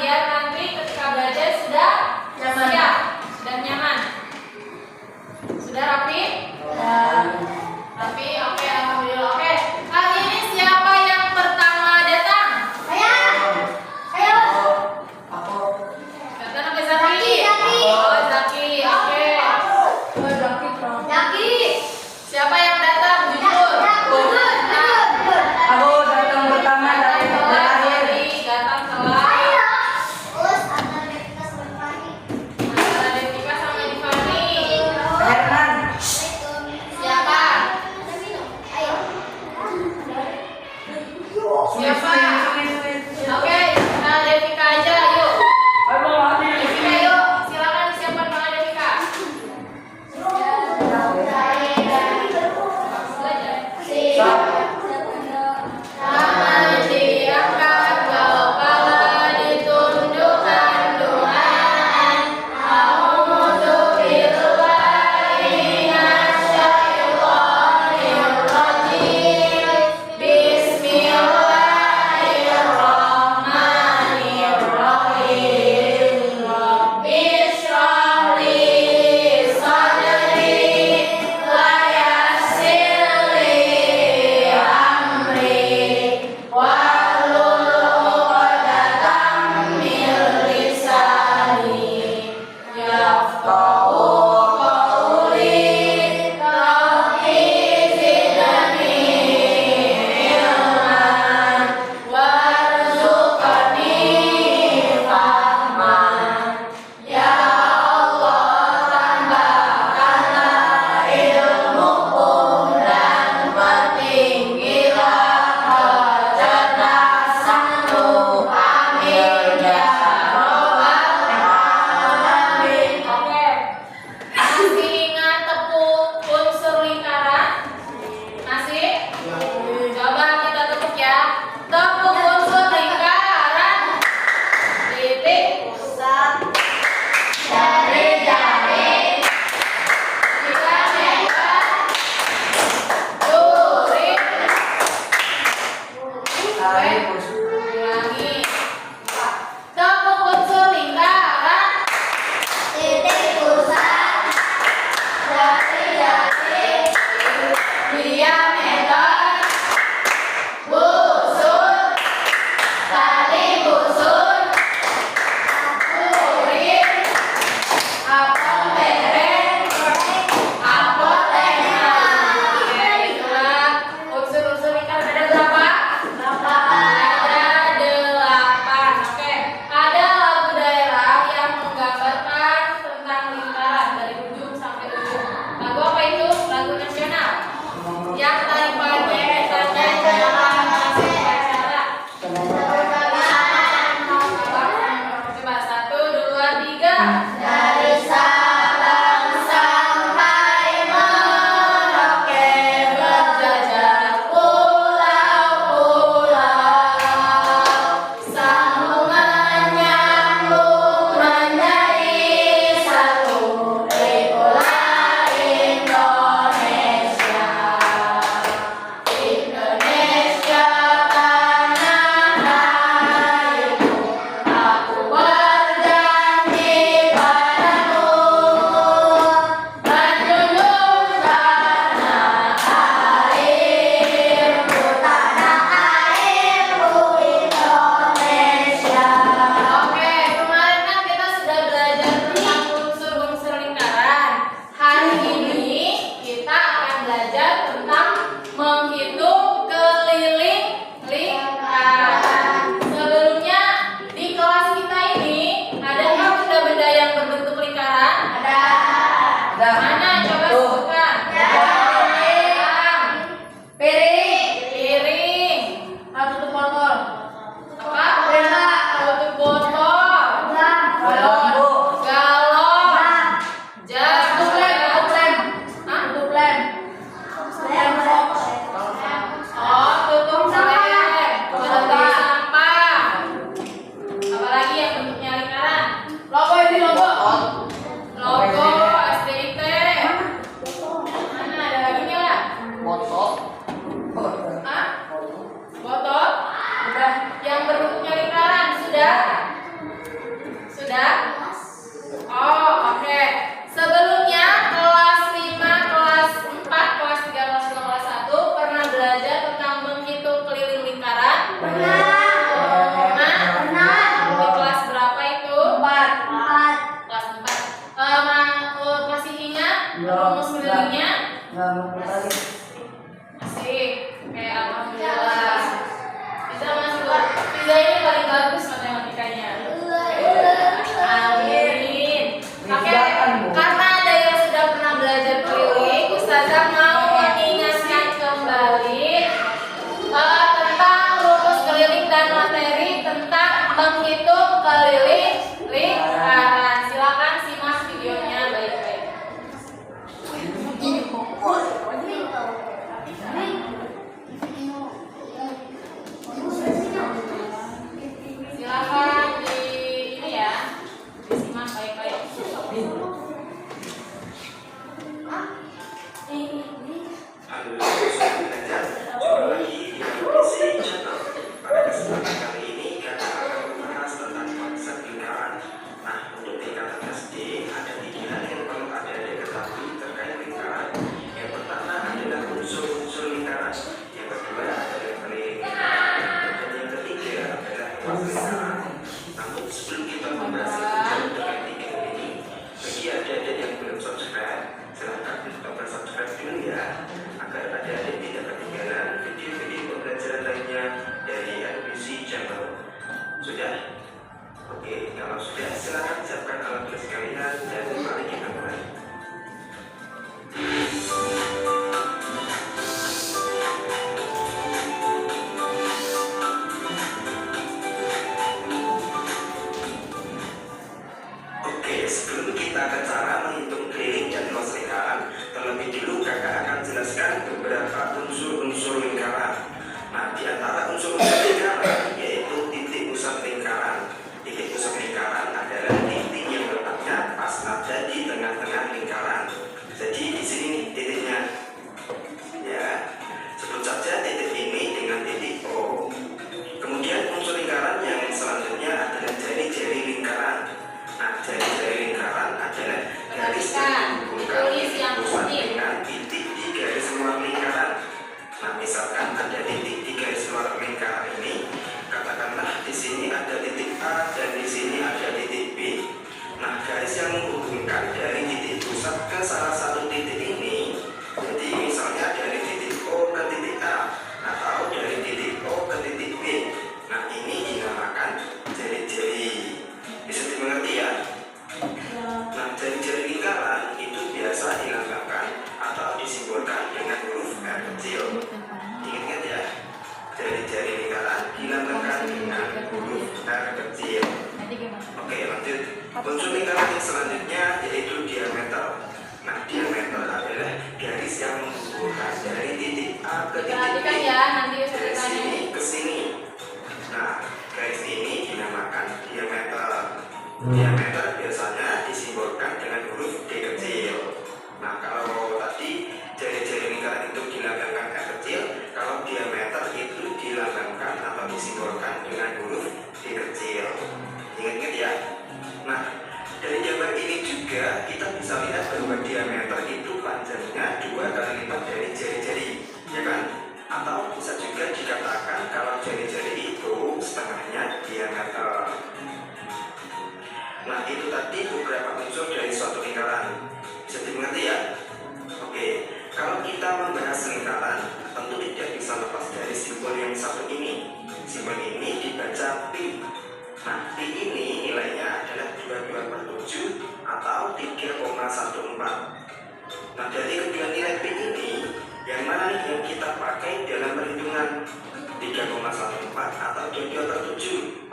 biar nanti ketika belajar sudah siap, sudah nyaman. Sudah rapi? Rapi, oke, alhamdulillah. Oke, kali ini siapa yang pertama datang? Saya. Kata nama Zaki. Oh, Zaki, oke. Zaki. Siapa yang datang? Jujur. Aku datang pertama dari terakhir. Datang telat. Antara Devika sama Divani. Herman. Siapa? Siapa? Oke, nah Devika aja, yuk. Devika yuk, silakan siapkan nama Devika. Tangan diangkat, kepala ditundukkan, doaan. A'udzubillahi minasyaitonirrajim. Bismillahirrahmanirrahim. Rabbi shrah li sadri wa yassir li amri wahlul 'uqdatam min lisani yafqahu qawli. Rabbi zidni ilman warzuqni fahman. Ya Allah, tambahkanlah ilmuku dan pertinggilah kecerdasanku. Amin ya rabbal alamin. Oke. Masih ingat tepuk unsur lingkaran? Masih? Coba kita tepuk ya. Tepuk unsur lingkaran. Titik pusat dari jari. 3 meter. Duri. Ulangi. Tepuk unsur lingkaran. Titik pusat Dari jari. Diameter. Busur. Tali busur. Kurir. Apel lereng. Apel lereng. Oke, itulah unsur-unsur lingkaran. Ada berapa? Ada 8. Oke, ada lagu daerah yang menggambarkan tentang lingkaran dari ujung sampai ujung. Lagu apa itu? Lagu nasional. Yang tadi pagi tanda jalan masih acara. Coba 1, 2, 3. Dari Sabang sampai Merauke berjajar pulau-pulau, sambung menyambung menjadi satu, itulah Indonesia. Indonesia tanah airku, aku berjanji padamu, menjunjung tanah airku, Indonesia. Oke, kemarin kan kita sudah belajar tentang unsur-unsur lingkaran. Hari ini kita akan belajar tentang menghitung keliling lingkaran. Sebelumnya di kelas kita ini adakah benda-benda yang berbentuk lingkaran? Ada. Mana? Coba sebutkan. Piring. Tutup botol. Apa? Tutup botol. Galon. Jas. Hah? Oh, tutup lem. Tutup sampah. Apa lagi yang bentuknya lingkaran? Logo ini logo. Logo SDIT. Mana ada lagi nggak? Hah? Botol? Udah. Yang berbentuknya lingkaran sudah. Sudah? Oh, oke. Sebelumnya kelas 5, kelas 4, kelas 3, kelas 2, kelas 1 pernah belajar tentang menghitung keliling lingkaran? Pernah. Di kelas berapa itu? 4. Empat. Kelas 4. Masih ingat rumus kelilingnya? Masih. Oke, alhamdulillah. Bisa masuk. Bisa ini paling bagus matematikanya. Amin. Oke, karena ada yang sudah pernah belajar keliling, Ustazah mau mengingatkan kembali tentang rumus keliling dan materi tentang menghitung keliling lingkaran. Silakan simak videonya baik-baik. Silakan di ini ya, disimak baik-baik. Halo, saya belajar. Jumpa lagi di Edukasi Channel. Pada kesempatan kali ini kita akan membahas tentang konsep lingkaran. Nah, untuk tingkatan SD ada 3 hal yang perlu Anda ketahui terkait lingkaran. Yang pertama adalah unsur-unsur lingkaran. Yang kedua adalah keliling lingkaran. Dan yang ketiga adalah luas lingkaran. Namun sebelum kita membahas lebih jauh dengan 3 hal ini, bagi adik-adik yang belum subscribe, silahkan tombol subscribe dulu ya, agar adik-adik tidak ketinggalan video-video pembelajaran lainnya dari Edukasi Channel. Sudah? Oke, kalau sudah silahkan siapkan alat tulis kalian dan mari kita mulai. Oke, sebelum kita ke cara menghitung keliling dan luas lingkaran, terlebih dulu kakak akan jelaskan beberapa unsur-unsur lingkaran. Nah, di antara unsur-unsur lingkaran yaitu titik pusat lingkaran. Titik pusat lingkaran adalah titik yang letaknya pas ada di tengah-tengah lingkaran. Jadi di sini nih titiknya. Ya, sebut saja titik ini dengan titik O. Kemudian unsur lingkaran yang selanjutnya adalah jari-jari lingkaran. Nah, jari-jari lingkaran adalah garis yang menghubungkan titik pusat dengan titik di garis luar lingkaran. Nah, misalkan ada titik di garis luar lingkaran ini, katakanlah di sini ada titik A dan di sini ada titik B. Nah, garis yang menghubungkan dari titik pusat ke salah satu titik ini, jadi misalnya dari titik O ke titik A atau dari titik O ke titik B. Nah, ini dinamakan jari-jari. Bisa dimengerti ya? Nah, jari-jari lingkaran itu biasa dilambangkan atau disimbolkan dengan huruf R kecil. Ingat ya, jari-jari lingkaran dilambangkan dengan huruf R kecil. Oke, lanjut. Unsur lingkaran yang selanjutnya yaitu diameter. Nah, diameter adalah garis yang menghubungkan dari titik A ke titik B. Perhatikan ya, nanti Dari ceritanya. sini ke sini. Nah, garis ini dinamakan diameter. Diameter biasanya disimbolkan dengan huruf D kecil. Nah, kalau tadi jari-jari lingkaran itu dilambangkan R kecil, kalau diameter itu dilambangkan atau disimbolkan dengan huruf D kecil. Ingat-ingat ya. Nah, dari gambar ini juga kita bisa lihat bahwa diameter itu panjangnya 2 kali lipat dari jari-jari, ya kan? Atau bisa juga dikatakan kalau jari-jari itu setengahnya diameter. Nah, itu tadi beberapa unsur dari suatu lingkaran. Bisa dimengerti ya? Oke, kalau kita membahas lingkaran, tentu tidak bisa lepas dari simbol yang satu ini. Simbol ini dibaca pi. Nah, pi ini nilainya adalah 22/7 atau 3,14. Nah, dari kedua nilai pi ini, yang mana nih yang kita pakai dalam perhitungan 3,14 atau 22/7?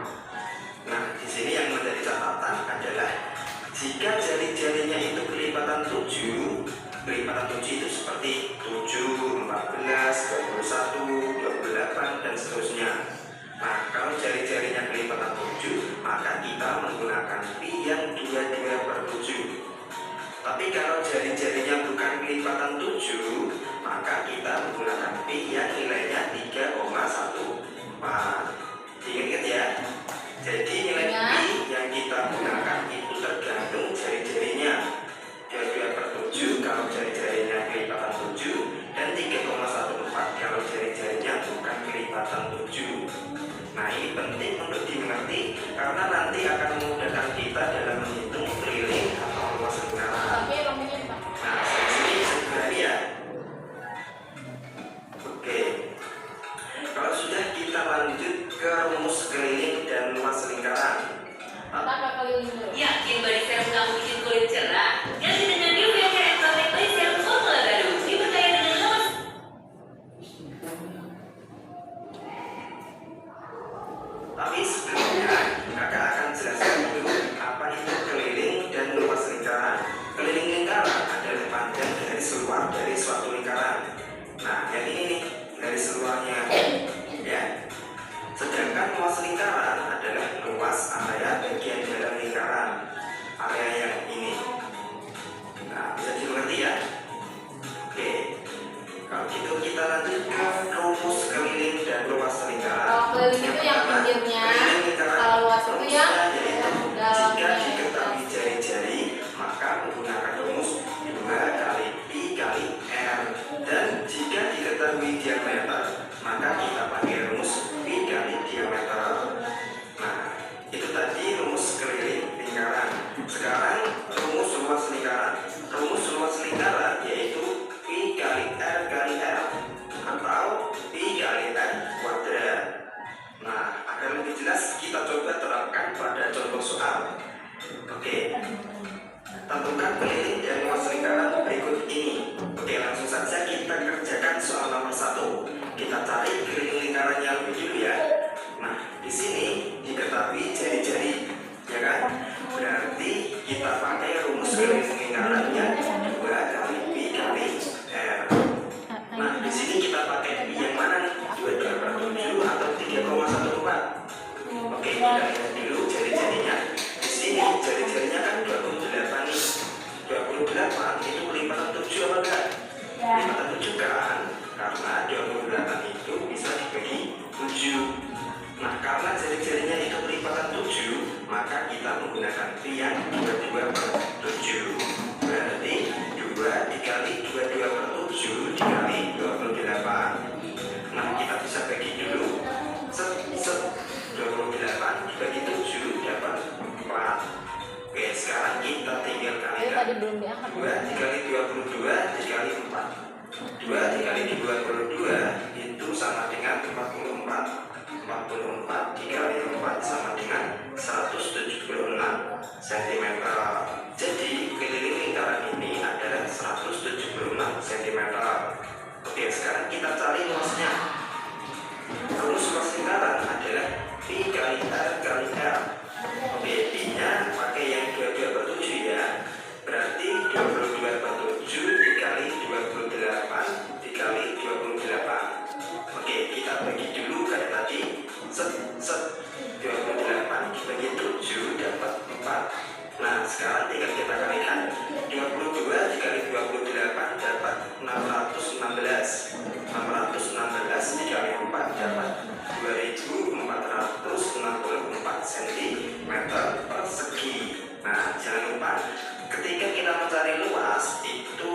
Nah, di sini yang menjadi catatan adalah jika jari-jarinya itu kelipatan 7, kelipatan 7 itu seperti 7, 14, 21, 28 dan seterusnya. Nah, kalau jari-jarinya kelipatan 7, maka kita menggunakan pi yang 22/7. Tapi kalau jari-jarinya bukan kelipatan 7, maka kita menggunakan pi yang nilainya 3,14. Ingat ya. Jadi nilai pi yang kita gunakan yang yaitu dalam jika diketahui jari-jari, maka menggunakan rumus 2 kali pi kali r. Dan jika diketahui diameter, maka kita pakai rumus pi kali diameter. Nah, itu tadi rumus keliling lingkaran. Sekarang rumus luas lingkaran. Rumus luas lingkaran yaitu pi kali r kali r atau pi kali r kuadrat. Nah, agar lebih jelas kita coba terapkan pada contoh soal. Oke, tentukan keliling dan luas lingkaran berikut ini. Oke, langsung saja kita kerjakan soal nomor 1. Kita cari keliling lingkarannya lebih dulu ya. Nah, di sini diketahui jari-jari, ya kan? Berarti kita pakai rumus keliling lingkarannya 2 kali pi kali r. Nah, di sini kita pakai pi yang mana nih? 2,7 atau 3,14? Oke, kita lihat dulu jari-jarinya. Di sini jari-jarinya kan 28 nih. 28 itu kelipatan 7 apa enggak? Kelipatan 7 kan? Karena 28 itu bisa dibagi 7. Nah, karena jari-jarinya itu kelipatan 7, maka kita menggunakan pi yang 22 per 7. Berarti 2 dikali 22 per 7 dikali 28. Nah, kita bisa bagi dulu. 28 dibagi 7 dapat 4. Oke, sekarang kita tinggal kalikan. 2 dikali 22 dikali 4. 2 dikali 22 itu sama dengan 44. 44 dikali 4 sama dengan 176 cm. Jadi keliling lingkaran ini adalah 176 cm. Oke, sekarang kita cari luasnya. Rumus luas lingkaran adalah pi kali r kali r. Oke, pi nya pakai yang 22 per 7 ya. Berarti 22 per 7 dikali 28 dikali 28. Oke, kita bagi dulu kayak tadi. 28 dibagi 7 dapat 4. Nah, sekarang tinggal kita kalikan. 22 dikali 28 dapat 616. 616 dikali 4 dapat 2464 cm persegi. Nah, jangan lupa ketika kita mencari luas itu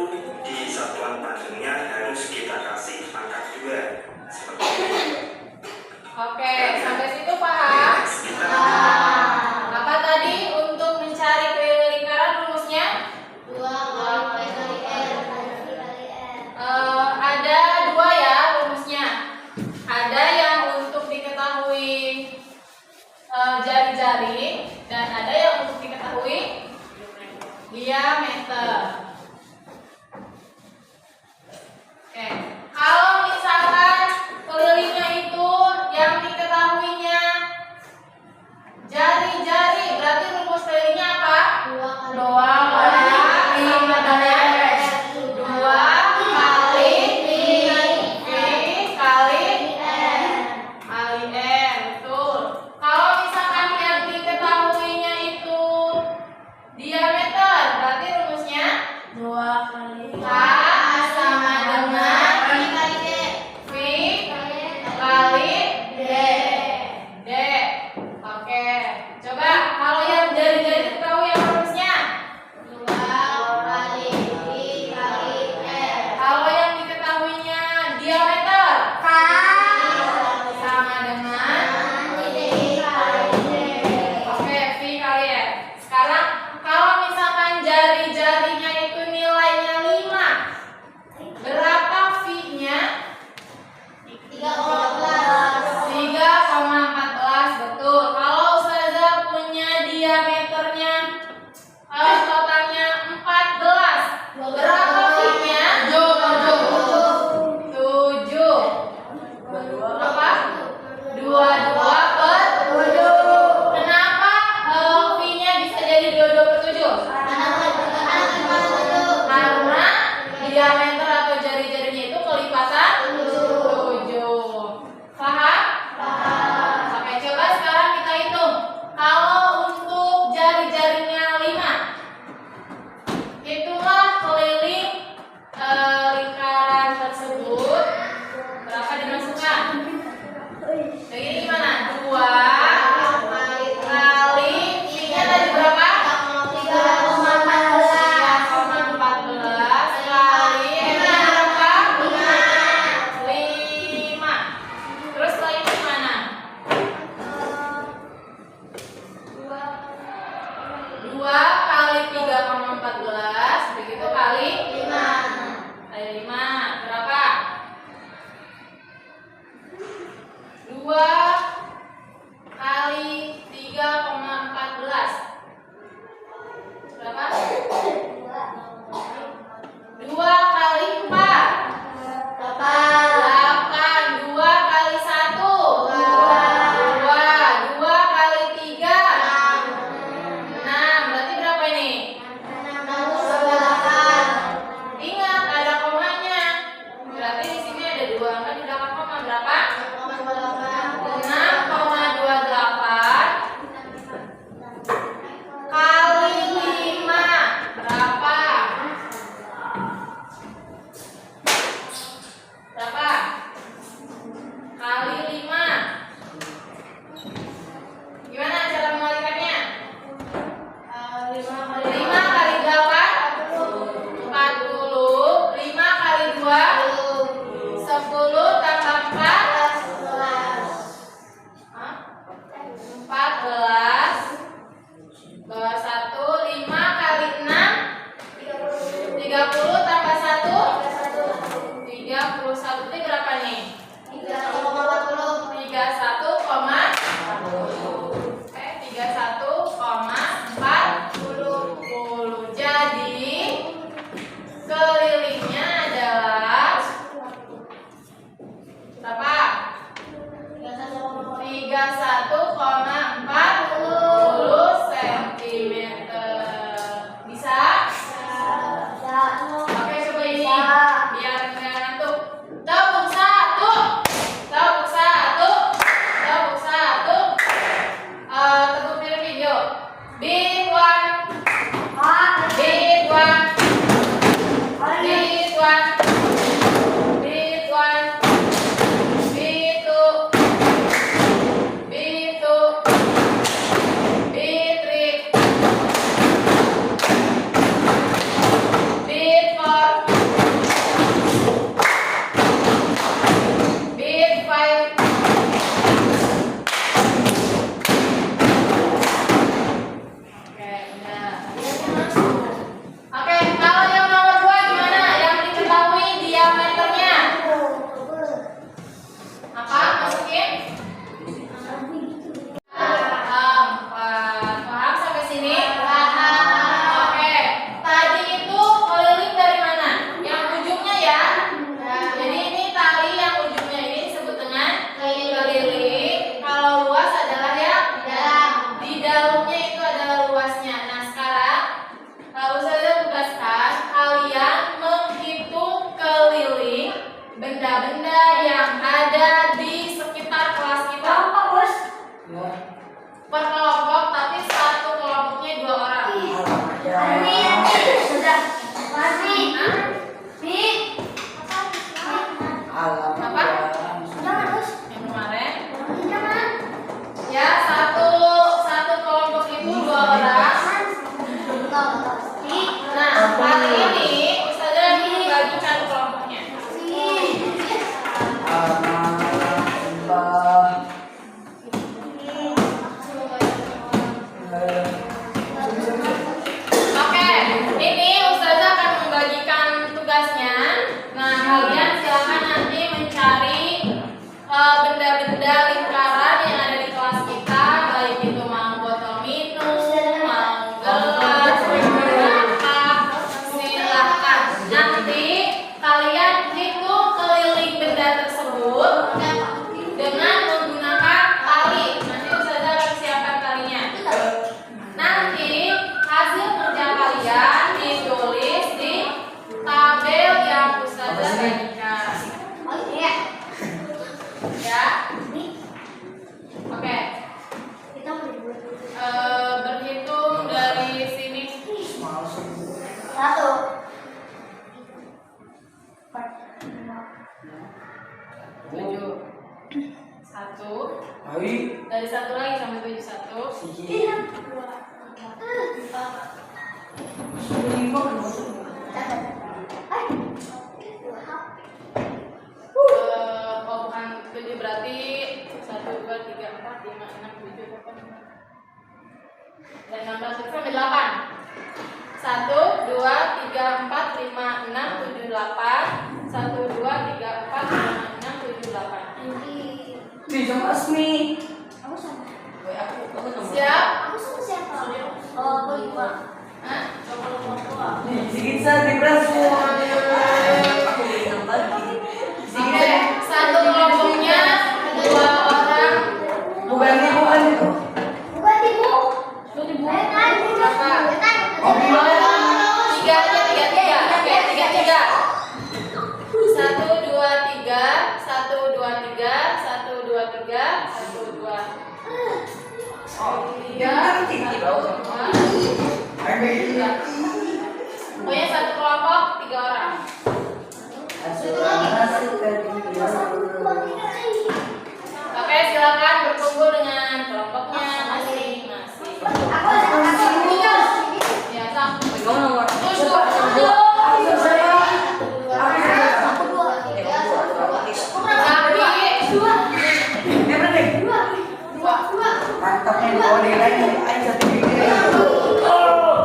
di satuan pandangnya harus kita kasih pangkat 2 seperti ini. Oke, sampai situ paham? Apa tadi untuk mencari keliling lingkaran rumusnya? 2 kali pi kali r kali r. Ada 2 ya rumusnya. Ada yang untuk diketahui jari-jari dan ada yang untuk diketahui diameter. Oke, kalau misalkan kelilingnya itu yang diketahuinya jari-jari, berarti rumus kelilingnya apa? 2 kali pi kali r, betul. Kalau misalkan yang diketahuinya itu diameter, berarti 14. Begitu kali 5. kali 5 berapa? 2 kali 3,14 berapa? 2 kali 4 8. 2 kali 1 2 kali 3 6. Berarti berapa ini? Ingat ada komanya. Berarti di sini ada 2 angka di belakang koma. Berapa? 6,28 kali 5 berapa? Berapa? Kali 5. Gimana cara mengalikannya? 5 kali 8 40. 5 kali 2 10 tambah 4 14 bawah 1. 5 kali 6 30 tambah 1 31. Itu berapa nih? 31,40. Jadi kelilingnya adalah berapa? 31,40 cm. Bisa? Oke, coba ini biar nggak ngantuk. Tepuk 1. Tepuk 1. Tepuk 1. Tepuk film video. Beat 1. Beat 1. Beat 1. Beat 1. Beat 2. Beat 2. Beat 3. Beat 4. Beat 5. Oke, udah. Oke, kalau yang nomor 2 gimana? Yang diketahui diameternya. Apa? Masukin? Paham sampai sini? Oke, tadi itu keliling dari mana? Yang ujungnya ya. Jadi ini tali yang ujungnya ini disebut dengan keliling. Kalau luas adalah yang di dalamnya itu adalah luasnya. Nah sekarang kalau saya tugaskan kalian menghitung keliling benda-benda yang ada di sekitar kelas kita. Per kelompok, tapi satu kelompoknya 2 orang. Apa? Yang kemarin? Ya, satu kelompok itu 2 orang. Nah, kali ini Ustazah bagikan kelompoknya. Oke, ini Ustazah akan membagikan tugasnya. Nah, kalian silakan nanti mencari benda-benda lingkaran yang ada di kelas kita, baik itu mau botol minum, mau gelas, silahkan. Nanti kalian hitung keliling benda tersebut dengan menggunakan tali. Nanti Ustazah akan siapkan talinya. Nanti hasil kerja kalian ditulis di tabel yang Ustazah bagikan. Ya. Oke. Berhitung dari sini. 7. 1. Dari 1 lagi sampai 7. 1. 7 berarti 1, 2, 3, 4, 5, 6, 7, 8, 9 dan 16 sampai 8. 1, 2, 3, 4, 5, 6, 7, 8. 1, 2, 3, 4, 5, 6, 7, 8. Bisa Asmi. Aku sama. Siap? Aku sama siapa? Oh, aku lupa. Hah? Sikit sa di braso. Aku bilang lagi. Oke, satu kelompoknya 2 orang. Bukan ibu. Bukan ibu. Berapa? Oh, gimana? 3 aja, 3. Oke, 3. 1, 2, 3. 1, 2, 3. 1, 2, 3. 1, 2. Oh, 3. yang tinggi bau. Pokoknya satu kelompok 3 orang. Oke, silakan berkumpul dengan kelompoknya masing-masing. Aku ada Ya, sama. Kamu nomor. Terus Siapa? dua. Aku saya. Aku dua, tiga, satu, dua. Tapi Ya berarti. Dua. Mantap nih kalau nilainya. Ayo satu pikir.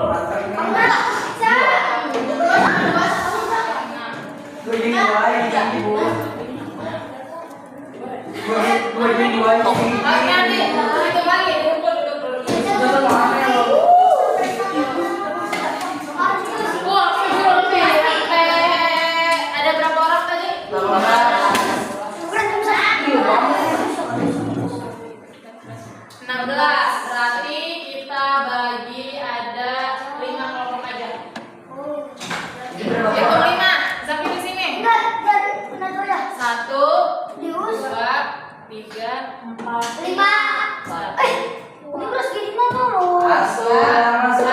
Mantap nih. Gue jadi dua yang ibu. Gue jadi dua yang oke, nanti hitung lagi. Duduk. Jangan mana lo. Ada berapa orang tadi? 16. Berarti kita bagi ada 5 kelompok aja. Hitung 5. Sampai di sini. 1, 2, 3, 4, 5. Masuk, masuk.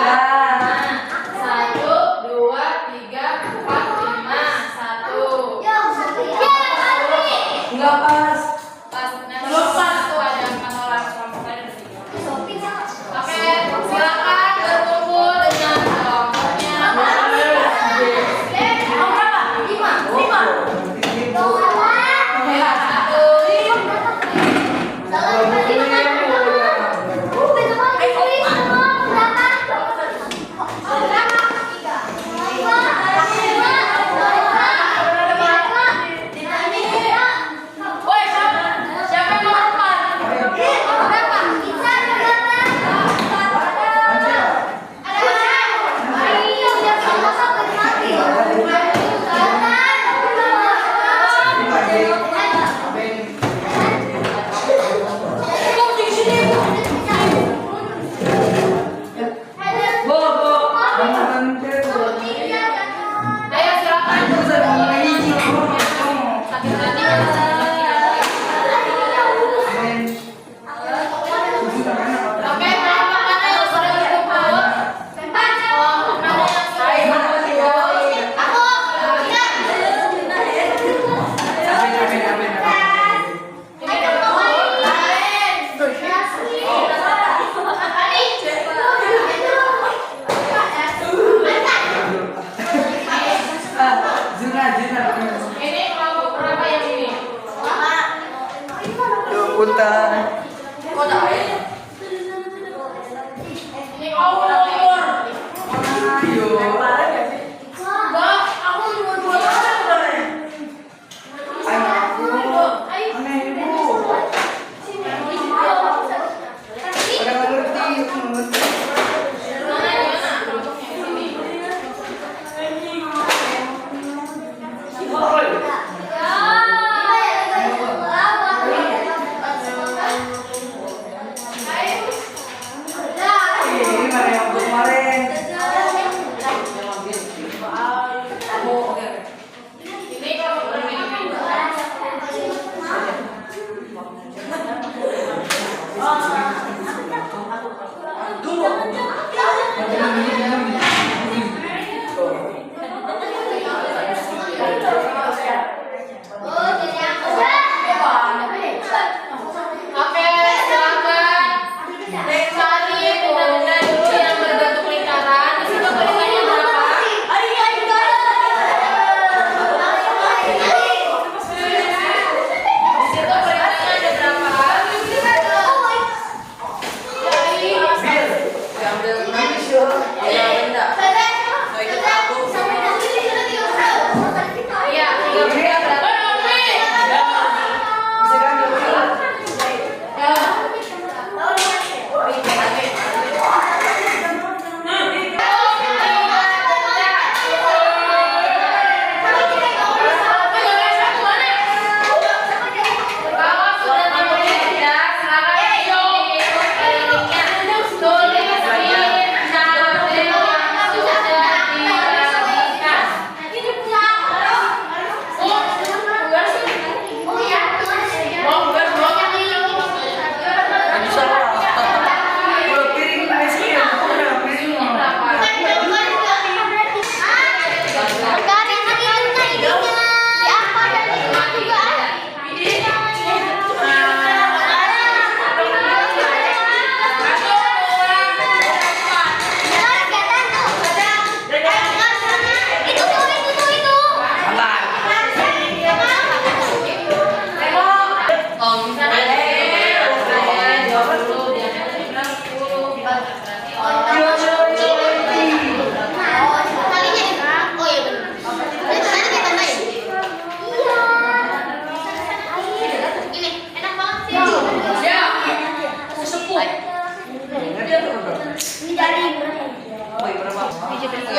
1, 2, 3, 4, 5. 1. Enggak pas. Pas nanti satu ada 4 orang kelompoknya ada 3. Oke, silakan berkumpul dengan kelompoknya.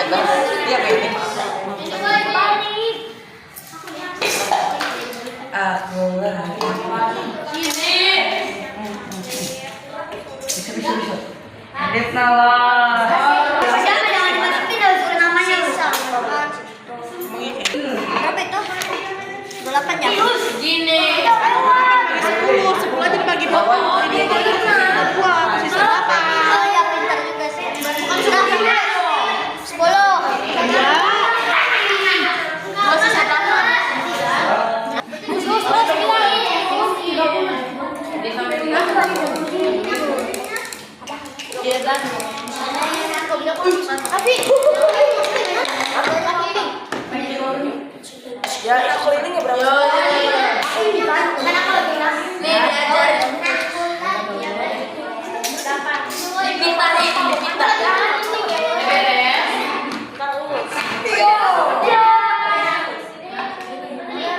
Dia pengen aku lagi. Bisa. Adit nalar. Siapa jangan dimasukin harus namanya berapa itu? 8 ya? Gini. 10 aja dibagi bapak. Ini bagi buat sisa apa? Oh ya pintar juga sih. Bukan 10. Ya. Gak sisa 8. Di sampai 3. Iya kan? Tapi Ya, aku ini nggak berapa. Nih diajarin. Dipintar nih, dipintar. Beres.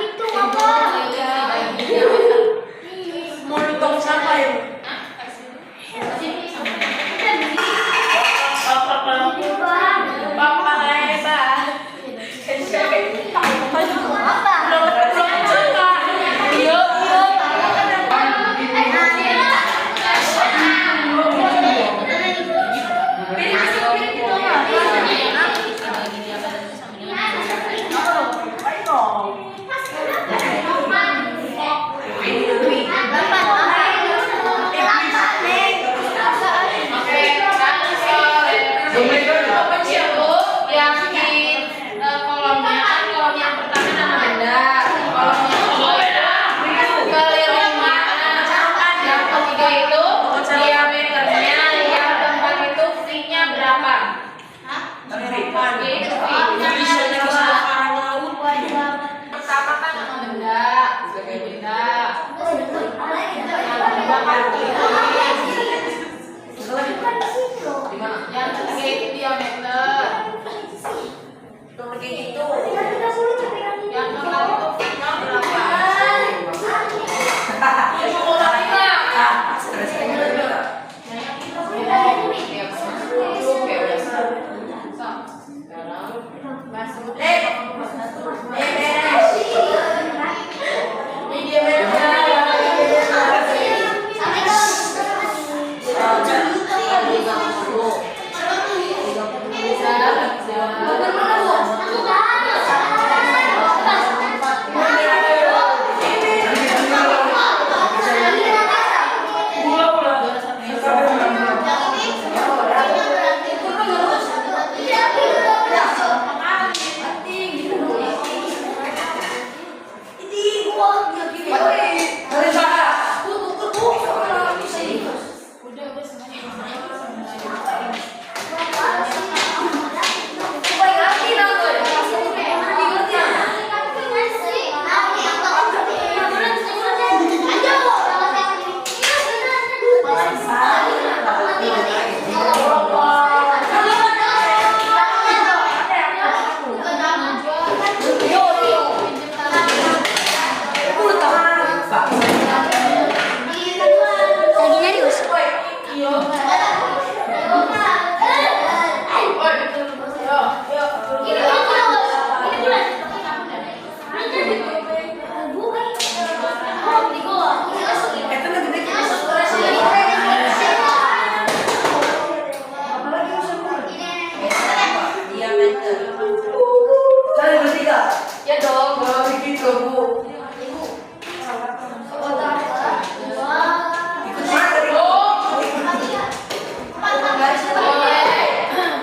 itu apa? Mulut dong siapa ya? Papa hebat. Pertama kan nama benda, benda. Yang ketiga itu diameter. Yang keempat itu fitnya berapa? Ya dong, Begitu, Bu.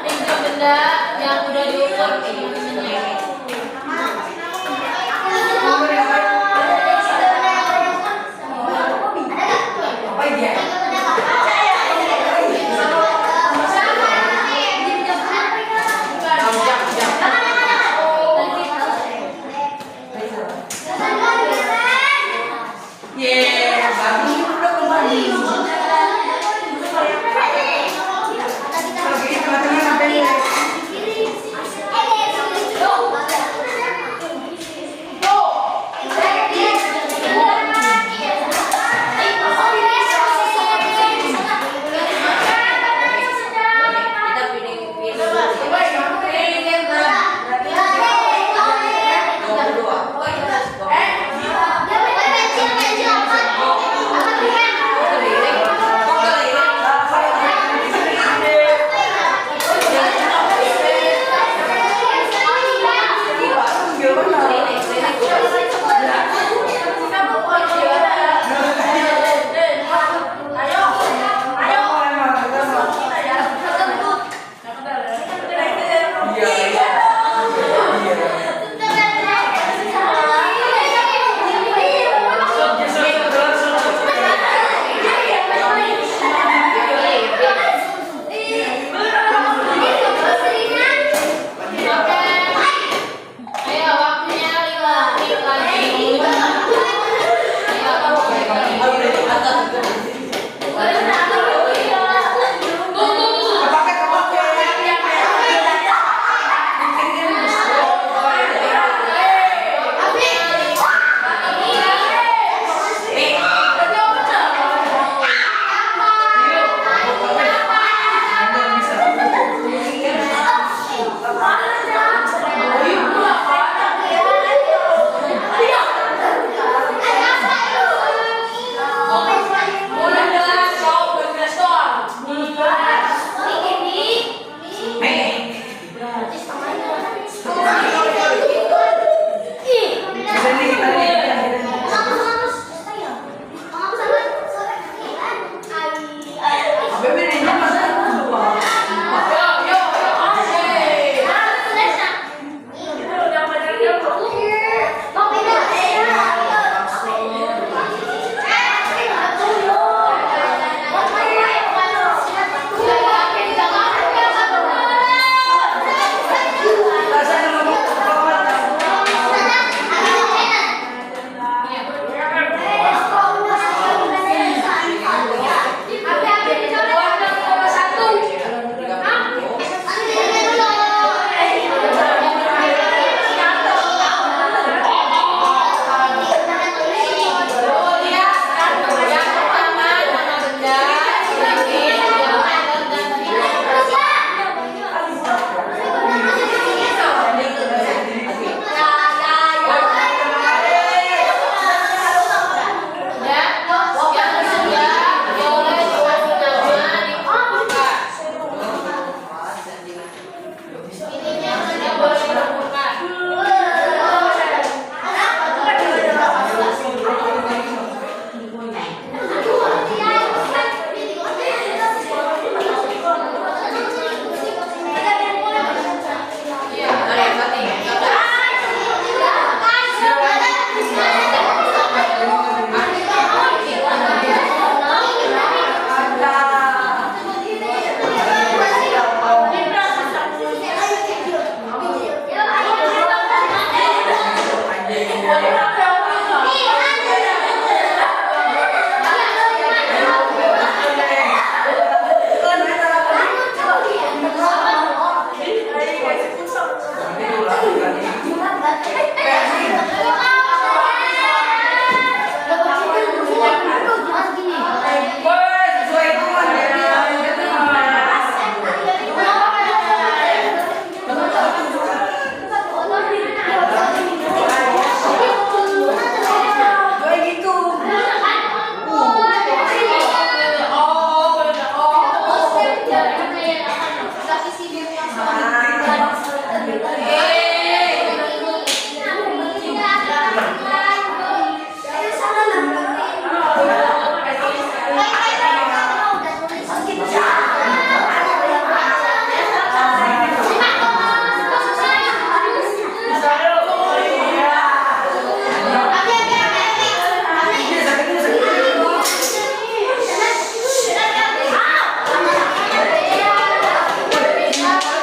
itu benda yang udah diukur Apa dia? jam.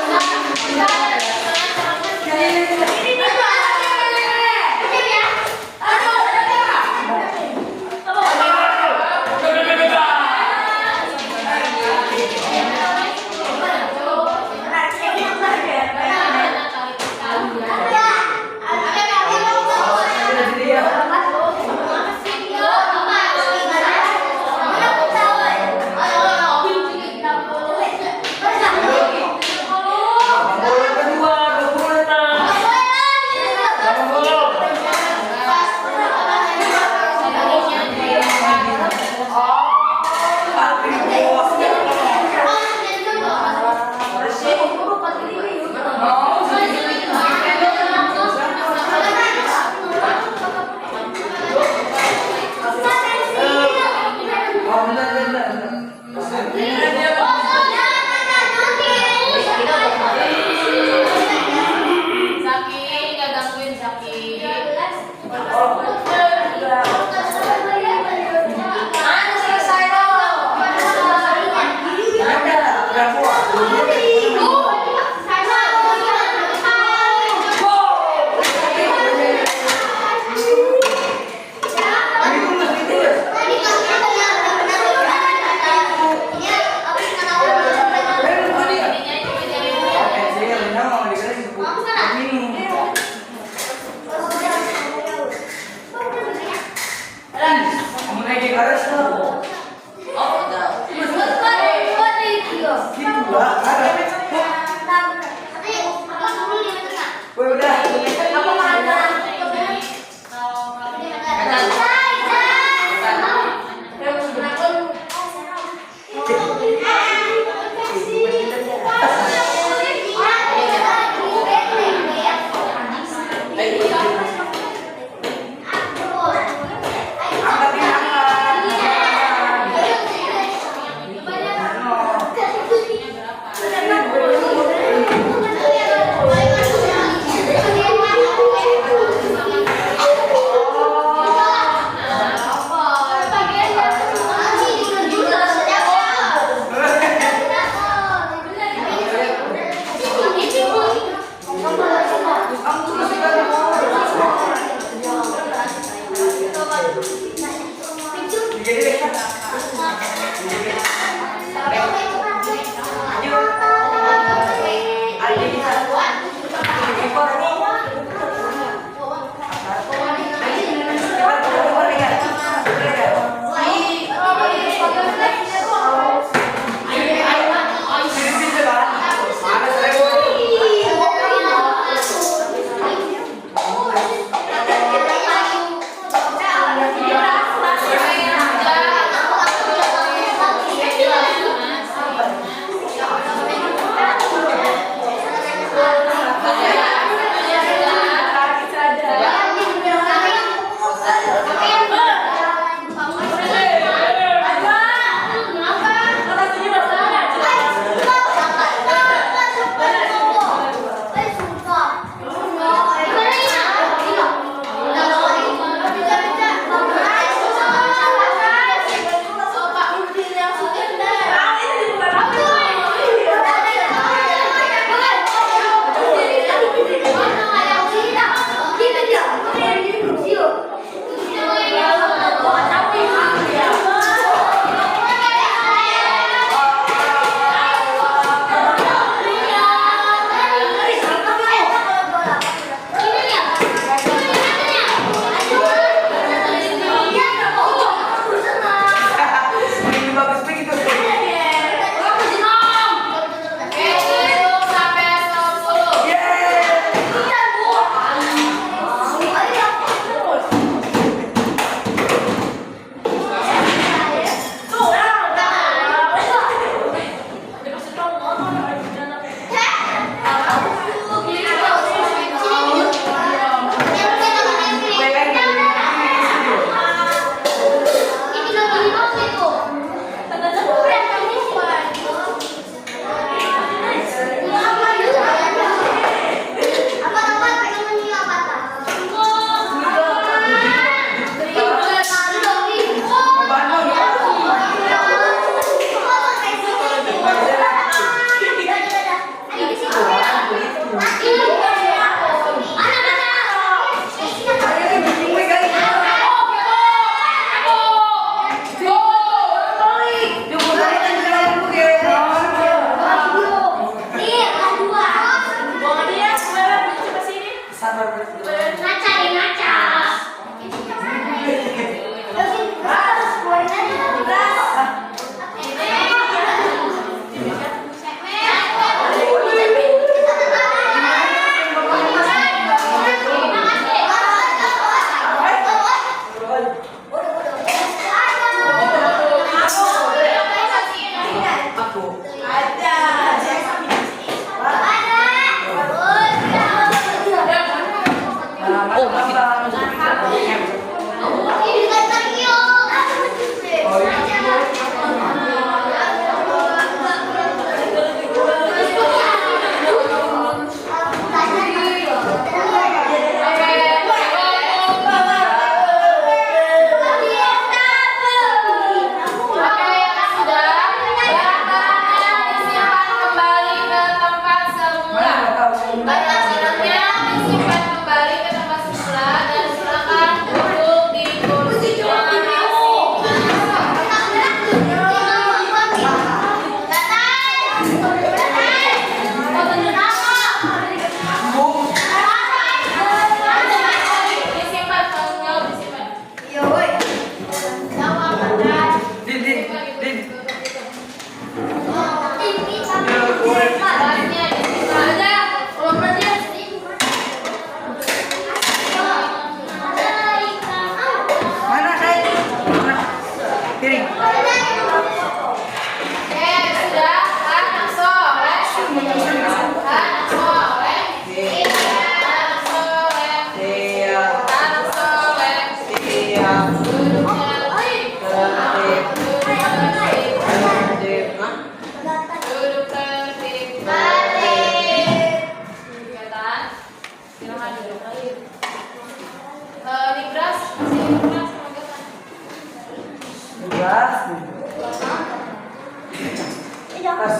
Thank you.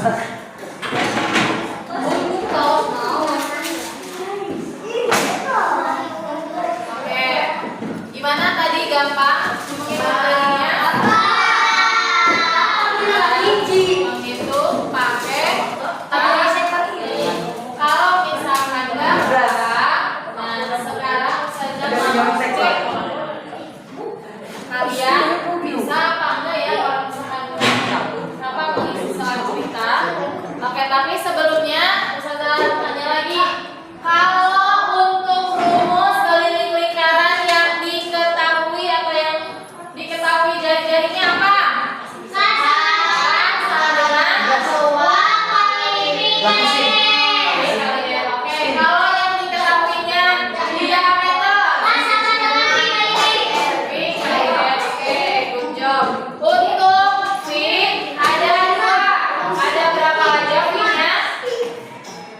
Oke, gimana tadi gampang menghitungnya? Menghitung pakai kalau misalkan gambar, nah sekarang saja mau cek kalian bisa apa enggak ya kalau misalkan apa mengisi soal cerita. Oke, tapi sebelumnya Ustazah tanya lagi, kalau untuk rumus keliling lingkaran yang diketahui atau yang diketahui jari-jarinya apa? Oke, kalau yang diketahuinya diameter. Oke, good job. Untuk fin ada dua. Ada berapa aja fin-nya?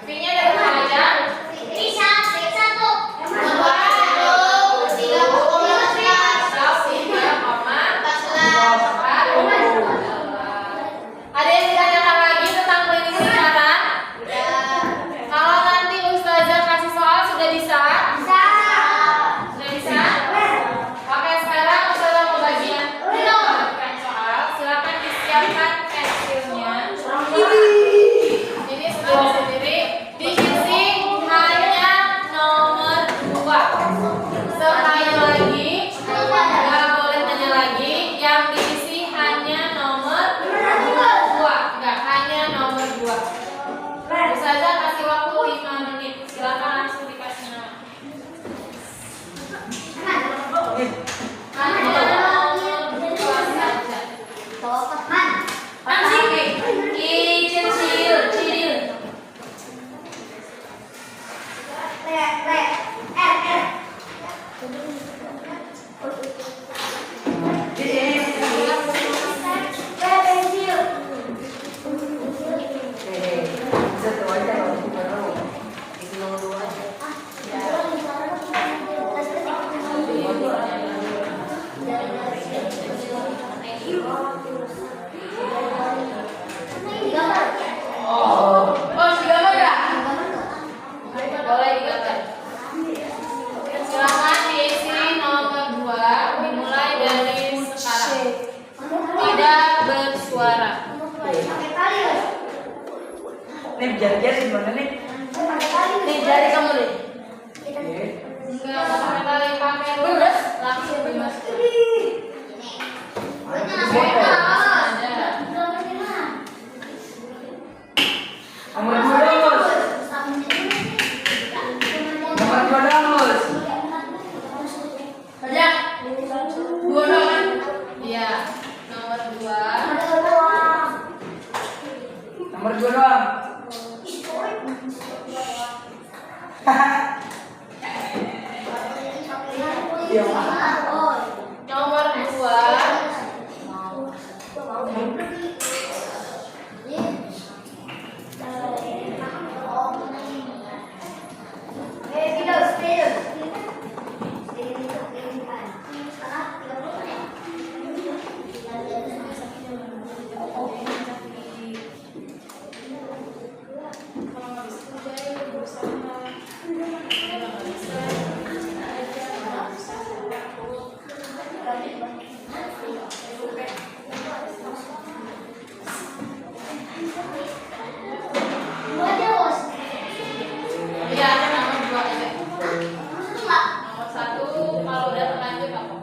Fin-nya ada berapa aja? Ada yang ditanyakan lagi tentang keliling lingkaran? Kalau nanti Ustazah kasih soal sudah bisa? Sudah bisa? Oke, sekarang Ustazah mau bagian menentukan soal. Silakan disiapkan pensilnya. Ini sudah sendiri. Diisi hanya nomor 2. Sekali lagi, nggak boleh tanya lagi. Yang diisi hanya nomor 2. Nggak, hanya nomor 2. Ustazah kasih waktu 5 menit. Silakan langsung dikasih nama. Hanya nomor 2 saja. Cicil. Satu aja kalau kita tahu. Itu nomor 2 aja. Oh, digambar ya? Boleh digambar. Silakan diisi nomor 2. Dimulai dari sekarang. Tidak bersuara. Nih jari-jari gimana nih? Nih jari kamu nih. Enggak pakai tali, pakai lurus langsung dimasukin. Nomor 2 Damus. Nomor 2 Damus. Saja. 2 doang. Iya, nomor 2. Nomor 2 doang. Iya. Nomor 2. Iya, nomor 2 aja. Nomor 1 kalau udah terlanjur apa?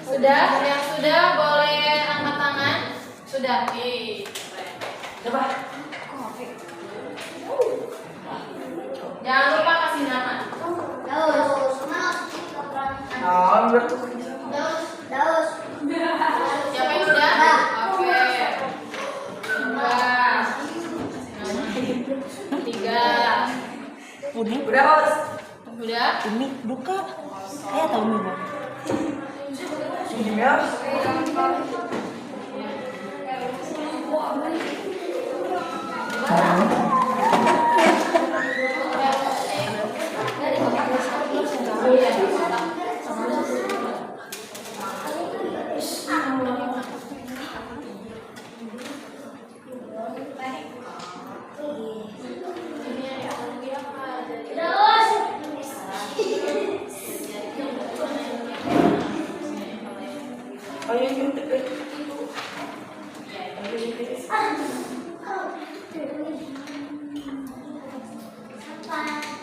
Sudah, yang sudah boleh angkat tangan. Sudah, Coba. jangan lupa kasih nama. Oh, berarti Siapa yang sudah? Oke. 2, 3. udah Bos. Udah? Ini buka. Tahu nih, Bang. Senyum ya.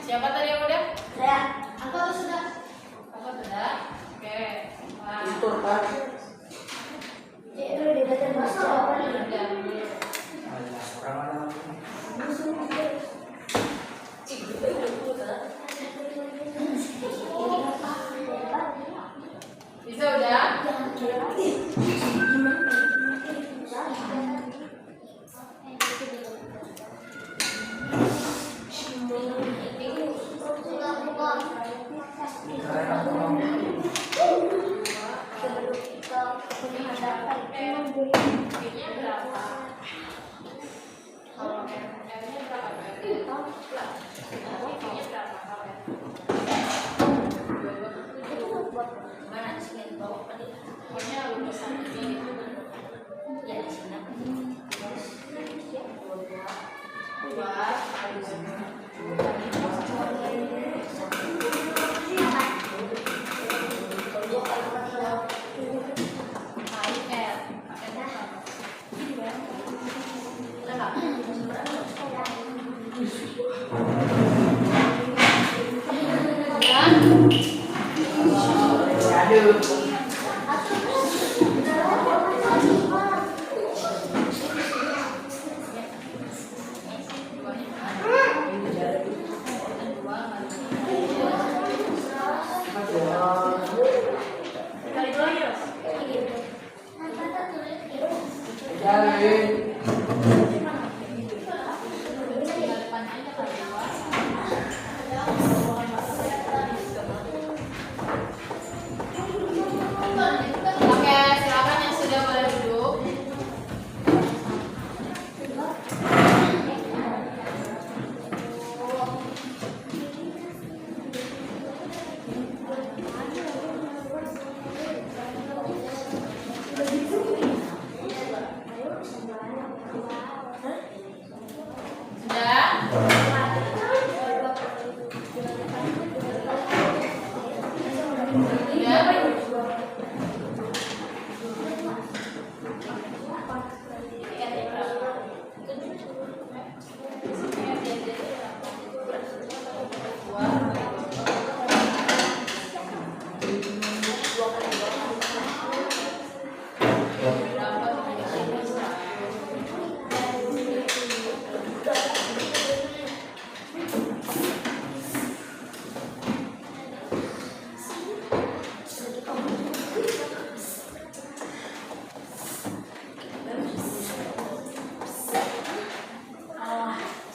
Siapa tadi yang udah? Saya. Aku sudah. Apa sudah? Oke. Wah. Tutur kan. Itu di bagian bawah. Udah. Orang Bisa udah? P-nya berapa? Kalau R-nya berapa? P-nya berapa? Kalau Mana sini bawah tadi? pokoknya lulusan ini Ya di sini. Aduh. Oke, silakan yang sudah boleh duduk. Sudah?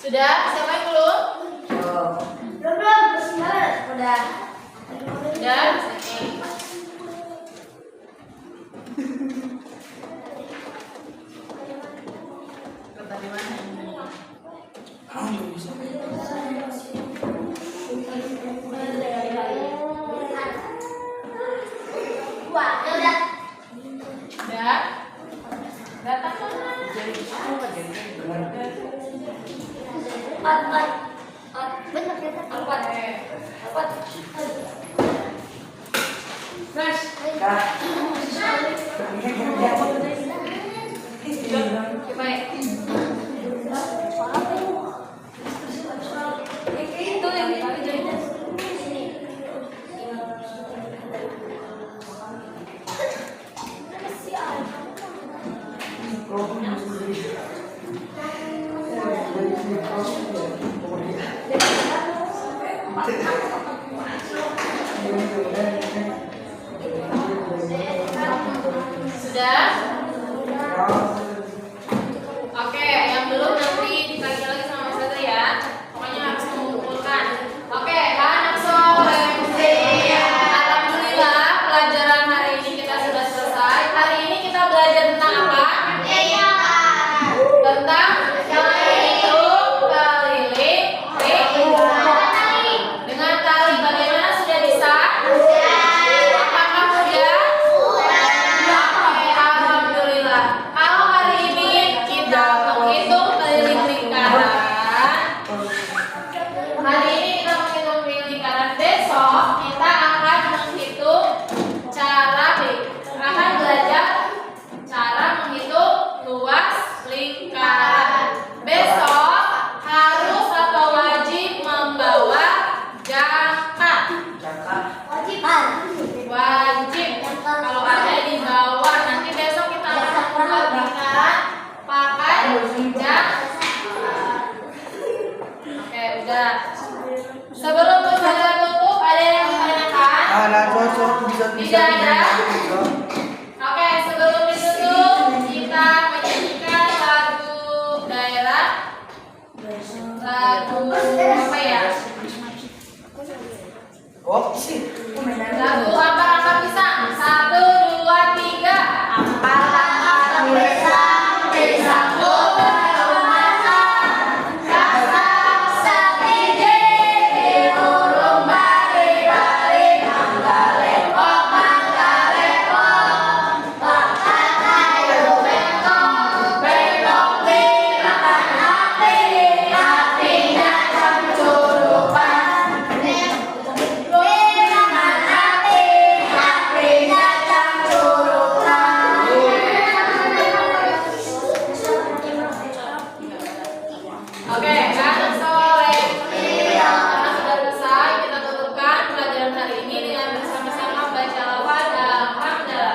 Sudah? Siapa yang belum? Belum, udah. Sudah? Oke. Letak di mana? Wah, udah. Sudah? Datang mana? Empat. Benar ya? Empat. Empat. Mas. Coba ya. Itu yang dijadikan. Sudah? Oke, yang belum nanti dibagi lagi sama Mas Reza ya. Pokoknya harus mengumpulkan. Oke, anak soleh. Alhamdulillah pelajaran hari ini kita sudah selesai. Hari ini kita belajar tentang apa? Tentang menghitung keliling dengan cara lingkaran. Besok harus atau wajib membawa jaket. Wajib. Kalau ada di bawah, nanti besok kita akan membuat lingkaran pakai jaket. Oke, udah. Sebelum saya tutup, ada yang ditanyakan? Nah, cocok bisa Tidak ada. Oke, sebelum ditutup, kita menyanyikan lagu daerah. Lagu apa ya? Oh, sih. Lagu ampar-ampar pisang. 1, 2, 3. Ampar-ampar pisang, pisang buah masak, rasa biji di burung bari-bari, mangga lepok, makan kayu bengkok, bengkok dimakan hati, hatinya cemcurupan. Dimakan hati, hatinya Oke, anak soleh. Karena sudah selesai, kita tutupkan pelajaran hari ini dengan bersama-sama baca lafaz alhamdulillah.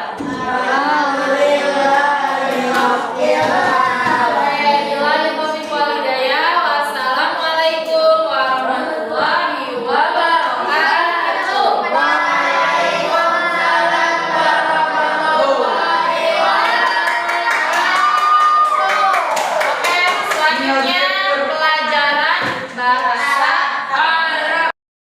Wabillahi taufiq wal hidayah. Wassalamualaikum warahmatullahi wabarakatuh. Waalaikumsalam warahmatullahi wabarakatuh. Oke, selanjutnya